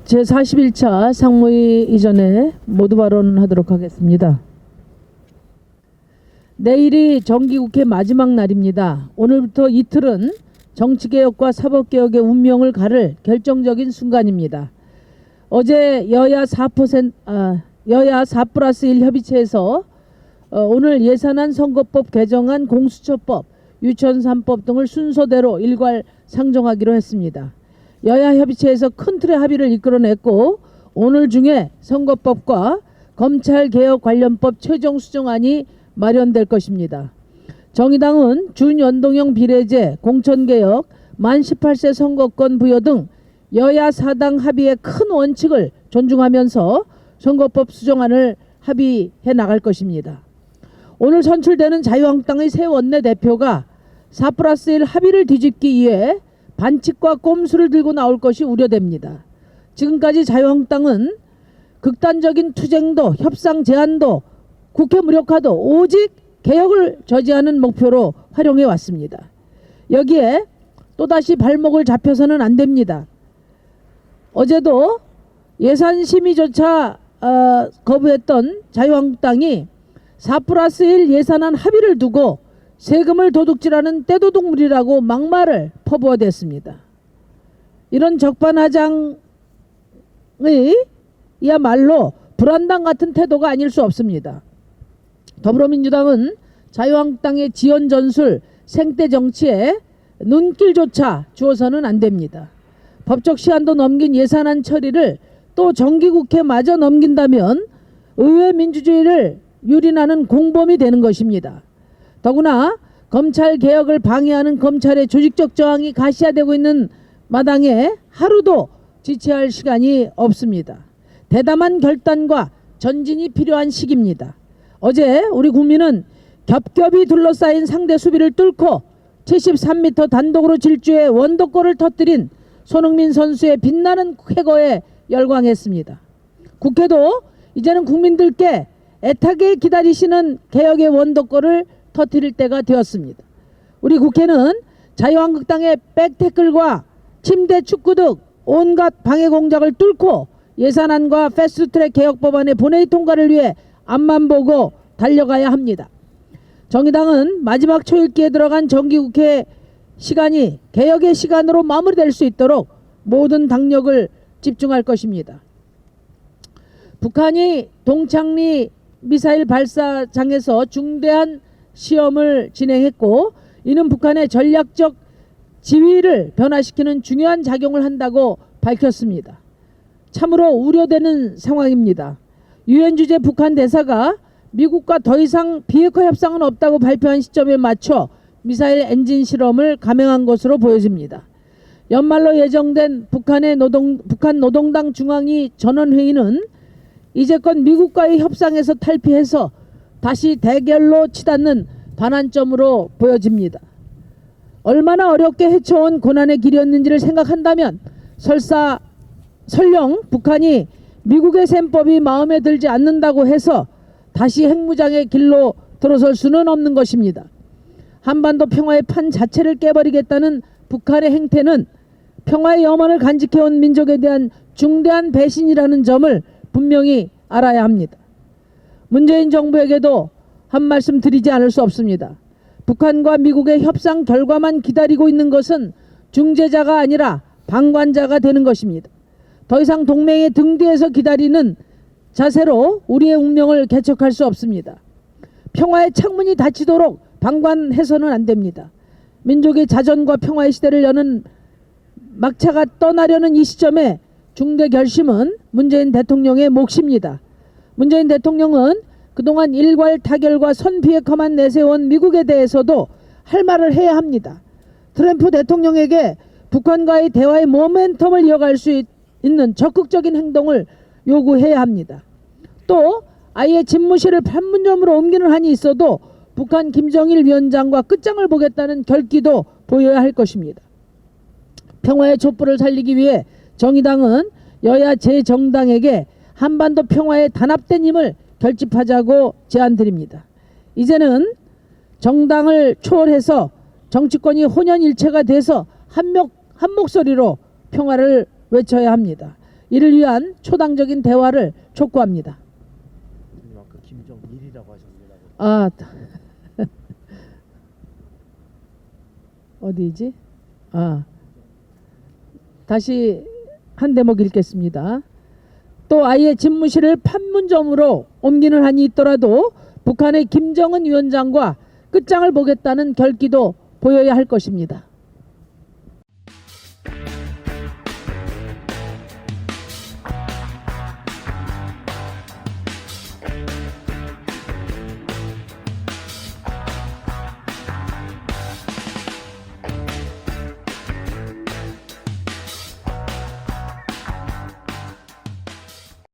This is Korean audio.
제41차 상무위 이전에 모두 발언하도록 하겠습니다. 내일이 정기국회 마지막 날입니다. 오늘부터 이틀은 정치개혁과 사법개혁의 운명을 가를 결정적인 순간입니다. 어제 여야 4+1 협의체에서 오늘 예산안, 선거법 개정안, 공수처법, 유치원 3법 등을 순서대로 일괄 상정하기로 했습니다. 여야 협의체에서 큰 틀의 합의를 이끌어냈고 오늘 중에 선거법과 검찰개혁 관련법 최종 수정안이 마련될 것입니다. 정의당은 준연동형 비례제, 공천개혁, 만 18세 선거권 부여 등 여야 사당 합의의 큰 원칙을 존중하면서 선거법 수정안을 합의해 나갈 것입니다. 오늘 선출되는 자유한국당의 새 원내대표가 4+1 합의를 뒤집기 위해 반칙과 꼼수를 들고 나올 것이 우려됩니다. 지금까지 자유한국당은 극단적인 투쟁도, 협상 제한도, 국회 무력화도 오직 개혁을 저지하는 목표로 활용해 왔습니다. 여기에 또다시 발목을 잡혀서는 안 됩니다. 어제도 예산 심의조차 거부했던 자유한국당이 4+1 예산안 합의를 두고 세금을 도둑질하는 떼도둑물이라고 막말을 퍼부어댔습니다. 이런 적반하장의 이야말로 불안당 같은 태도가 아닐 수 없습니다. 더불어민주당은 자유한국당의 지연 전술, 생떼 정치에 눈길조차 주어서는 안 됩니다. 법적 시한도 넘긴 예산안 처리를 또 정기국회마저 넘긴다면 의회 민주주의를 유린하는 공범이 되는 것입니다. 더구나 검찰개혁을 방해하는 검찰의 조직적 저항이 가시화되고 있는 마당에 하루도 지체할 시간이 없습니다. 대담한 결단과 전진이 필요한 시기입니다. 어제 우리 국민은 겹겹이 둘러싸인 상대 수비를 뚫고 73m 단독으로 질주해 원더골을 터뜨린 손흥민 선수의 빛나는 쾌거에 열광했습니다. 국회도 이제는 국민들께 애타게 기다리시는 개혁의 원더골을 터뜨릴 때가 되었습니다. 우리 국회는 자유한국당의 백태클과 침대 축구 등 온갖 방해 공작을 뚫고 예산안과 패스트트랙 개혁 법안의 본회의 통과를 위해 앞만 보고 달려가야 합니다. 정의당은 마지막 초읽기에 들어간 정기국회 시간이 개혁의 시간으로 마무리될 수 있도록 모든 당력을 집중할 것입니다. 북한이 동창리 미사일 발사장에서 중대한 시험을 진행했고 이는 북한의 전략적 지위를 변화시키는 중요한 작용을 한다고 밝혔습니다. 참으로 우려되는 상황입니다. 유엔 주재 북한 대사가 미국과 더 이상 비핵화 협상은 없다고 발표한 시점에 맞춰 미사일 엔진 실험을 감행한 것으로 보여집니다. 연말로 예정된 북한 노동당 중앙위 전원회의는 이제껏 미국과의 협상에서 탈피해서 다시 대결로 치닫는 반환점으로 보여집니다. 얼마나 어렵게 헤쳐온 고난의 길이었는지를 생각한다면 설령 북한이 미국의 셈법이 마음에 들지 않는다고 해서 다시 핵무장의 길로 들어설 수는 없는 것입니다. 한반도 평화의 판 자체를 깨버리겠다는 북한의 행태는 평화의 염원을 간직해온 민족에 대한 중대한 배신이라는 점을 분명히 알아야 합니다. 문재인 정부에게도 한 말씀 드리지 않을 수 없습니다. 북한과 미국의 협상 결과만 기다리고 있는 것은 중재자가 아니라 방관자가 되는 것입니다. 더 이상 동맹의 등 뒤에서 기다리는 자세로 우리의 운명을 개척할 수 없습니다. 평화의 창문이 닫히도록 방관해서는 안 됩니다. 민족의 자전과 평화의 시대를 여는 막차가 떠나려는 이 시점에 중대 결심은 문재인 대통령의 몫입니다. 문재인 대통령은 그동안 일괄 타결과 선비핵화만 내세운 미국에 대해서도 할 말을 해야 합니다. 트럼프 대통령에게 북한과의 대화의 모멘텀을 이어갈 수 있는 적극적인 행동을 요구해야 합니다. 또 아예 집무실을 판문점으로 옮기는 한이 있어도 북한 김정일 위원장과 끝장을 보겠다는 결기도 보여야 할 것입니다. 평화의 촛불을 살리기 위해 정의당은 여야 제 정당에게 한반도 평화의 단합된 힘을 결집하자고 제안드립니다. 이제는 정당을 초월해서 정치권이 혼연일체가 돼서 한 목소리로 평화를 외쳐야 합니다. 이를 위한 초당적인 대화를 촉구합니다. 아까 김정일이라고 하셨습니다. 아, 어디지? 다시 한 대목 읽겠습니다. 또 아예 집무실을 판문점으로 옮기는 한이 있더라도 북한의 김정은 위원장과 끝장을 보겠다는 결기도 보여야 할 것입니다.